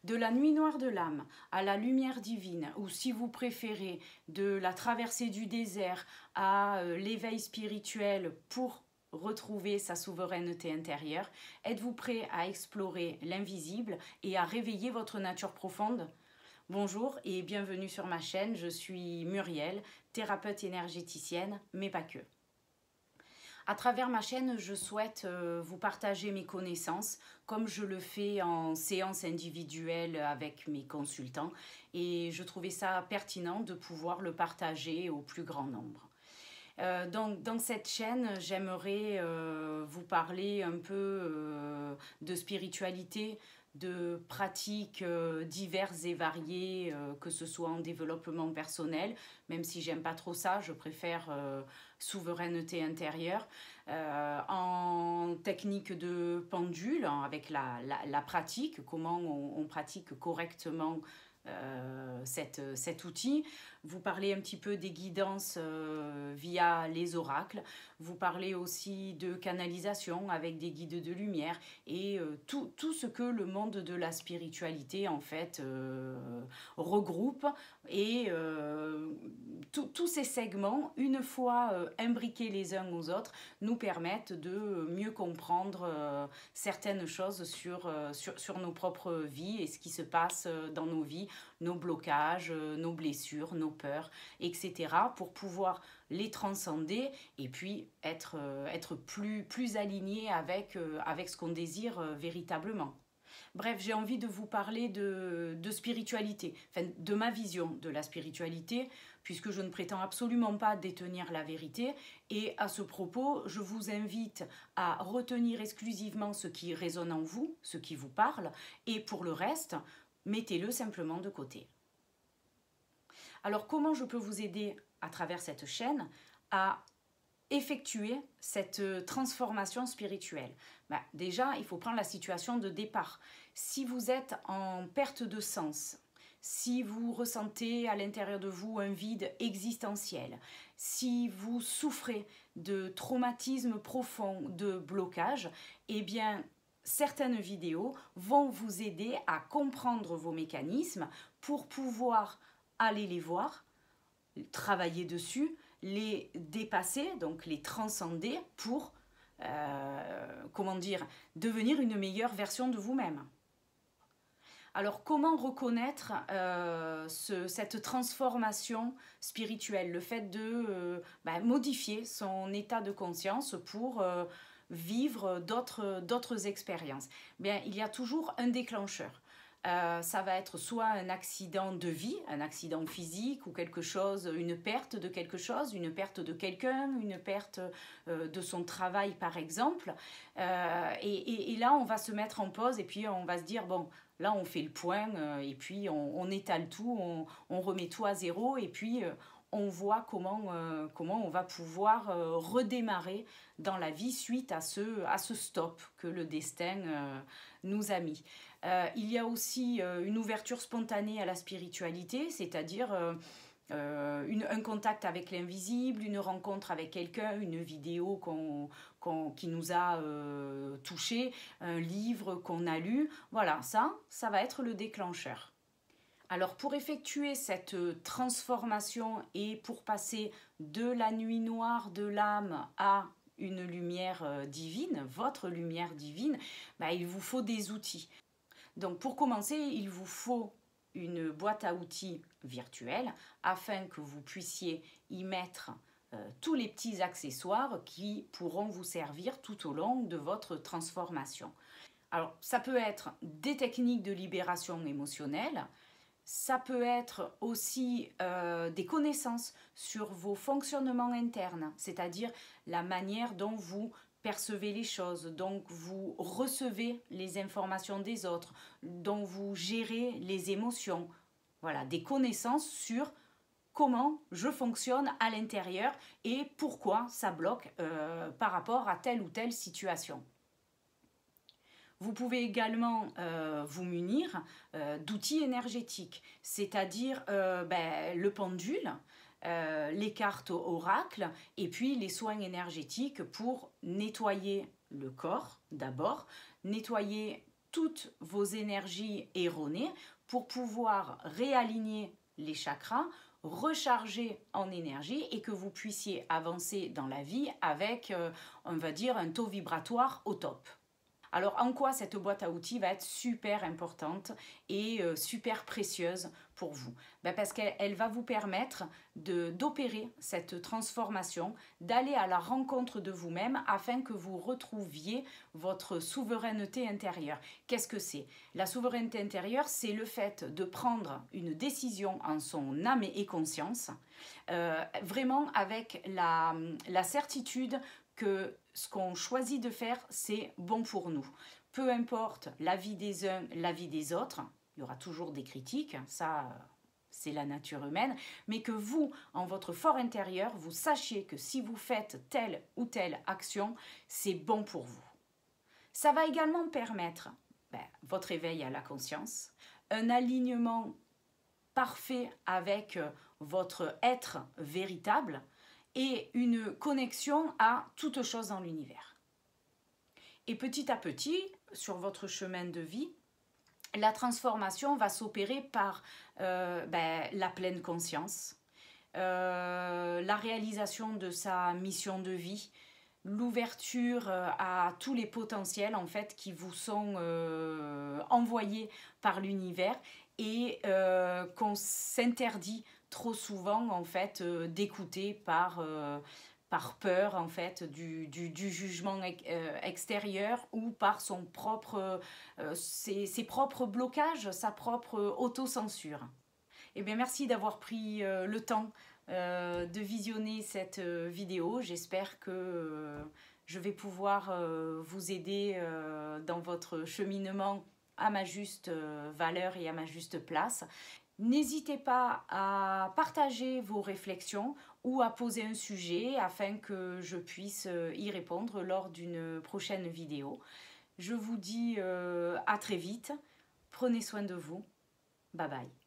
de la nuit noire de l'âme à la lumière divine, ou si vous préférez, de la traversée du désert à l'éveil spirituel pour retrouver sa souveraineté intérieure, êtes-vous prêt à explorer l'invisible et à réveiller votre nature profonde? Bonjour et bienvenue sur ma chaîne, je suis Muriel, thérapeute énergéticienne, mais pas que. À travers ma chaîne, je souhaite vous partager mes connaissances comme je le fais en séance individuelle avec mes consultants et je trouvais ça pertinent de pouvoir le partager au plus grand nombre. Dans cette chaîne, j'aimerais vous parler un peu de spiritualité, de pratiques diverses et variées, que ce soit en développement personnel, même si j'aime pas trop ça, je préfère souveraineté intérieure, en technique de pendule, avec la pratique, comment on pratique correctement cet outil. Vous parlez un petit peu des guidances via les oracles. Vous parlez aussi de canalisation avec des guides de lumière et tout ce que le monde de la spiritualité en fait regroupe. Et tous ces segments, une fois imbriqués les uns aux autres, nous permettent de mieux comprendre certaines choses sur nos propres vies et ce qui se passe dans nos vies, nos blocages, nos blessures, nos peurs, etc. pour pouvoir les transcender et puis être plus aligné avec ce qu'on désire véritablement. Bref, j'ai envie de vous parler de spiritualité, enfin, de ma vision de la spiritualité, puisque je ne prétends absolument pas détenir la vérité. Et à ce propos, je vous invite à retenir exclusivement ce qui résonne en vous, ce qui vous parle, et pour le reste, mettez-le simplement de côté. Alors, comment je peux vous aider à travers cette chaîne à effectuer cette transformation spirituelle? Déjà, il faut prendre la situation de départ. Si vous êtes en perte de sens, si vous ressentez à l'intérieur de vous un vide existentiel, si vous souffrez de traumatismes profonds, de blocage, eh bien, certaines vidéos vont vous aider à comprendre vos mécanismes pour pouvoir aller les voir, travailler dessus, les dépasser, donc les transcender pour, devenir une meilleure version de vous-même. Alors, comment reconnaître cette transformation spirituelle, le fait de modifier son état de conscience pour vivre d'autres expériences? Bien, il y a toujours un déclencheur. Ça va être soit un accident de vie, un accident physique ou quelque chose, une perte de quelque chose, une perte de quelqu'un, une perte de son travail par exemple. Et là, on va se mettre en pause et puis on va se dire, bon, là on fait le point et puis on étale tout, on remet tout à zéro et puis on voit comment on va pouvoir redémarrer dans la vie suite à ce stop que le destin nous a mis. Il y a aussi une ouverture spontanée à la spiritualité, c'est-à-dire un contact avec l'invisible, une rencontre avec quelqu'un, une vidéo qui nous a touché, un livre qu'on a lu. Voilà, ça va être le déclencheur. Alors pour effectuer cette transformation et pour passer de la nuit noire de l'âme à une lumière divine, votre lumière divine, il vous faut des outils. Donc pour commencer, il vous faut une boîte à outils virtuelle afin que vous puissiez y mettre tous les petits accessoires qui pourront vous servir tout au long de votre transformation. Alors ça peut être des techniques de libération émotionnelle, ça peut être aussi des connaissances sur vos fonctionnements internes, c'est-à-dire la manière dont vous percevez les choses, donc vous recevez les informations des autres, dont vous gérez les émotions. Voilà, des connaissances sur comment je fonctionne à l'intérieur et pourquoi ça bloque par rapport à telle ou telle situation. Vous pouvez également vous munir d'outils énergétiques, c'est-à-dire le pendule, les cartes oracles et puis les soins énergétiques pour nettoyer le corps d'abord, nettoyer toutes vos énergies erronées pour pouvoir réaligner les chakras, recharger en énergie et que vous puissiez avancer dans la vie avec, on va dire, un taux vibratoire au top. Alors en quoi cette boîte à outils va être super importante et super précieuse pour vous? Parce qu'elle va vous permettre d'opérer cette transformation, d'aller à la rencontre de vous-même afin que vous retrouviez votre souveraineté intérieure. Qu'est-ce que c'est? La souveraineté intérieure, c'est le fait de prendre une décision en son âme et conscience, vraiment avec la certitude que ce qu'on choisit de faire, c'est bon pour nous. Peu importe la vie des uns, la vie des autres, il y aura toujours des critiques, ça c'est la nature humaine, mais que vous, en votre fort intérieur, vous sachiez que si vous faites telle ou telle action, c'est bon pour vous. Ça va également permettre votre éveil à la conscience, un alignement parfait avec votre être véritable, et une connexion à toute chose dans l'univers. Et petit à petit, sur votre chemin de vie, la transformation va s'opérer par la pleine conscience, la réalisation de sa mission de vie, l'ouverture à tous les potentiels en fait qui vous sont envoyés par l'univers et qu'on s'interdit trop souvent en fait d'écouter par peur en fait du jugement extérieur ou par son propre ses propres blocages, sa propre autocensure. Eh bien merci d'avoir pris le temps de visionner cette vidéo. J'espère que je vais pouvoir vous aider dans votre cheminement à ma juste valeur et à ma juste place. N'hésitez pas à partager vos réflexions ou à poser un sujet afin que je puisse y répondre lors d'une prochaine vidéo. Je vous dis à très vite. Prenez soin de vous. Bye bye.